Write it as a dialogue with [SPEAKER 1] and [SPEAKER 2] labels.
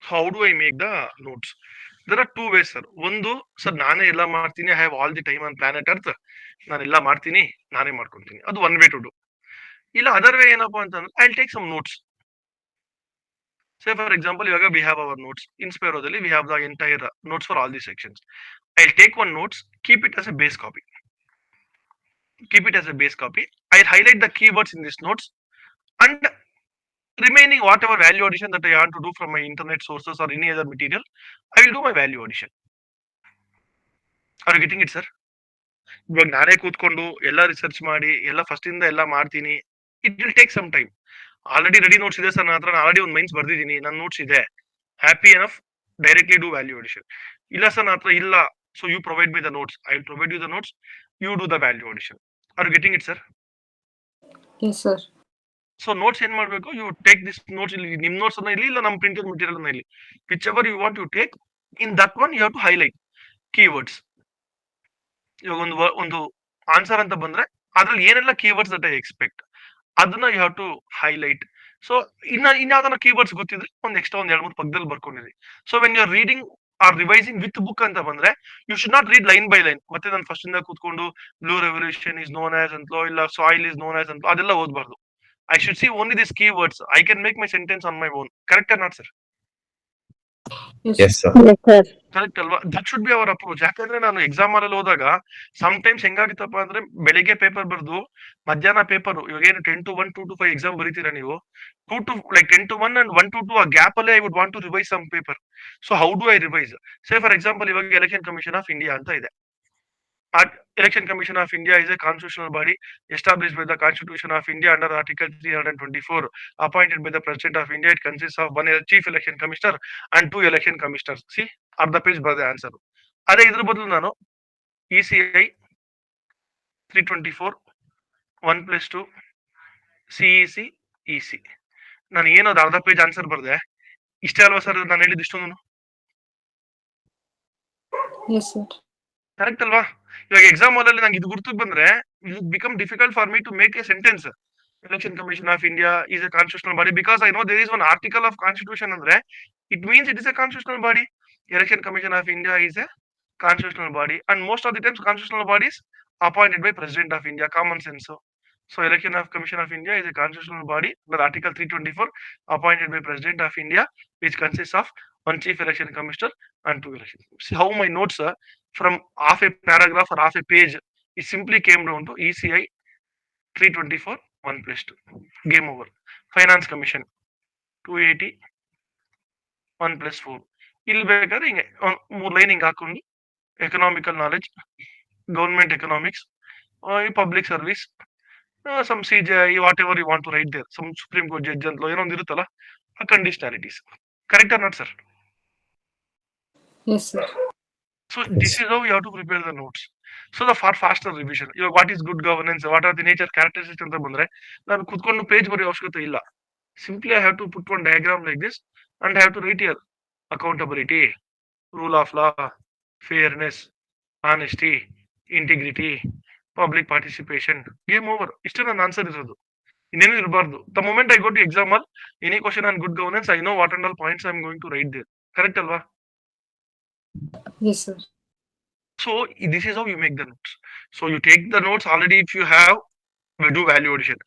[SPEAKER 1] How do I make the notes? There are two ways, sir. ಒಂದು sir ನಾನೇ ಎಲ್ಲ ಮಾಡ್ತೀನಿ, I have all the time on planet earth, ನಾನೆಲ್ಲ ಮಾಡ್ತೀನಿ, ನಾನೇ ಮಾಡ್ಕೊಂತೀನಿ, ಅದು ಒನ್ ವೇ ಟು ಡೂ. ಇಲ್ಲ ಅದರ್ ವೇ ಏನಪ್ಪಾ ಅಂತಂದ್ರೆ I take some notes. Say for example, ಇವಾಗ we have our notes. ಇನ್ಸ್ಪೈರೋದಲ್ಲಿ we have the entire notes for all these sections. I'll take one notes, keep it as a base copy. Keep it as a base copy. I'll highlight the keywords in these notes, and remaining whatever value addition that I want to do from my internet sources or any other material, I will do my value addition. Are you getting it, sir? ಇವಾಗ ನಾನೇ ಕೂತ್ಕೊಂಡು ಎಲ್ಲ research ಮಾಡಿ ಎಲ್ಲ first ಇಂದ ಎಲ್ಲ ಮಾಡ್ತೀನಿ, it will take some time. Already ready notes ಇದೆ ಸರ್ ನನ್ನ ಹತ್ರ, ಆಲ್ರೆಡಿ ಒಂದು ಮೈನ್ಸ್ ಬರ್ದಿದ್ದೀನಿ, ನನ್ನ ನೋಟ್ಸ್ ಇದೆ, happy enough, directly do value addition. ಇಲ್ಲ ಸರ್ ನನ್ನ ಹತ್ರ ಇಲ್ಲ, so you provide me the notes, I will provide you the notes, you do the value addition. Are you getting it, sir?
[SPEAKER 2] Yes, sir.
[SPEAKER 1] So notes ಏನ್ ಮಾಡ್ಬೇಕು, you take this notes, ಇಲ್ಲಿ ನಿಮ್ notes ಅನ್ನ ಇಲ್ಲಿ, ಇಲ್ಲ ನಮ್ಮ printed material ಅನ್ನ ಇಲ್ಲಿ, whichever you want you take, in that one you have to highlight keywords. ಇವಾಗ ಒಂದು ಆನ್ಸರ್ ಅಂತ ಬಂದ್ರೆ ಅದ್ರಲ್ಲಿ ಏನೆಲ್ಲ ಕೀವರ್ಡ್ಸ್ ದಟ್ ಐ ಎಕ್ಸ್ಪೆಕ್ಟ್, ಅದನ್ನ you have to highlight. So ಇನ್ಯಾವ್ದನ್ನ ಕೀವರ್ಡ್ಸ್ ಗೊತ್ತಿದ್ರೆ ಒಂದ್ ಎಕ್ಸ್ಟ್ರಾ ಒಂದ್ 2-3 ಪಕ್ಕದಲ್ಲಿ ಬರ್ಕೊಂಡಿರಿ. So when you are reading or revising with book ಅಂತ ಬಂದ್ರೆ you should not read line by line. ಮತ್ತೆ ನಾನು ಫಸ್ಟ್ ಇಂದ ಕೂತ್ಕೊಂಡು blue revolution is known as ಅಂತಲೋ, ಇಲ್ಲ ಸಾಯಿಲ್ ಇಸ್ ನೋನ್ ಆಸ್ ಅಂತಲೋ ಅದೆಲ್ಲ ಓದ್ಬಾರ್ದು. I should see only this keywords. I can make my sentence on my own. Correct or not, sir?
[SPEAKER 2] Yes,
[SPEAKER 3] sir.
[SPEAKER 1] Correct ಅಲ್ವಾ? That should be our approach. ಯಾಕಂದ್ರೆ ನಾನು exam ಅಲ್ಲಿ ಹೋದಾಗ times ಹೆಂಗಾಗಿತ್ತಪ್ಪ ಅಂದ್ರೆ, ಬೆಳಿಗ್ಗೆ ಪೇಪರ್ ಬರ್ದು ಮಧ್ಯಾಹ್ನ ಪೇಪರ್, ಇವಾಗ ಏನು 10 to 1, 2 to 5 ಎಕ್ಸಾಮ್ ಬರೀತೀರಾ ನೀವು, 2 to like 10 to 1 and 1 to 2 ಆ ಗ್ಯಾಪ್ ಅಲ್ಲಿ I would want to revise some paper. So how do I revise? Say for example, ಇವಾಗ ಎಲೆಕ್ಷನ್ ಕಮಿಷನ್ ಆಫ್ ಇಂಡಿಯಾ ಅಂತ ಇದೆ. Election Commission of India is a constitutional body established by the Constitution of India under Article 324, appointed by the President of India. It consists of one Chief Election Commissioner and 2 election commissioners. See, at the page the answer. ಅದೇ ಇದ್ರ ಬದಲು ನಾನು ECI 324 1+2 CEC EC ನಾನು ಏನೋ ಅರ್ಧ page answer ಬರ್ದೆ. ಇಷ್ಟೇ ಅಲ್ವಾ ಸರ್ ನಾನು ಹೇಳಿದ್ದು ಇಷ್ಟೊಂದು?
[SPEAKER 2] yes, sir.
[SPEAKER 1] ಕರೆಕ್ಟ್ ಅಲ್ವಾ? ಇವಾಗ ಎಕ್ಸಾಮ್ ಅಲ್ಲಿ ನಂಗೆ ಇದು ಗುರ್ತು ಬಂದ್ರೆ it become difficult for me to make a sentence. Election Commission of India is a constitutional body, because I know there is one article of constitution andre it means it is a constitutional body. Election Commission of India is a constitutional body, and most of the times constitutional bodies appointed by President of India. Common sense. So Election Commission of India is a constitutional body under Article 324, appointed by President of India, which consists of one Chief Election Commissioner and 2 election. See how my notes from half a paragraph or half a page, it simply came down to ECI 324 1+2. Game over. Finance Commission 280 1+4. ಇಲ್ಲಿ ಬೇಕಾದ್ರೆ ಹಿಂಗೆ 3 line ಹಿಂಗೆ ಹಾಕೊಂಡು economical knowledge, government economics, public service, some CJI, whatever you want to write there, some supreme court judge ಅಂತ ಏನೊಂದು ಇರುತ್ತಲ್ಲ, ಆ conditionalities. Correct or not, sir?
[SPEAKER 2] Yes, sir.
[SPEAKER 1] So this is how you have to prepare the notes. So the for faster revision, ಇವಾಗ what is good governance, what are the nature characteristics ಅಂತ ಬಂದ್ರೆ ನಾನು ಕುತ್ಕೊಂಡು page ಬರೆಯೋ ಅವಶ್ಯಕತೆ ಇಲ್ಲ. Simply I have to put one diagram like this and I have to write here accountability, rule of law, fairness, honesty, integrity, public participation. Game over. ಇಷ್ಟು ನನ್ನ answer ಇರೋದು, ಇನ್ನೇನು ಇರಬಾರ್ದು. The moment I go to exam hall, any question on good governance, I know what and all points I am going to write there. Correct ಅಲ್ವಾ?
[SPEAKER 2] Yes, sir.
[SPEAKER 1] So this is how you make the notes. So you take the notes already. If you have, we do value addition.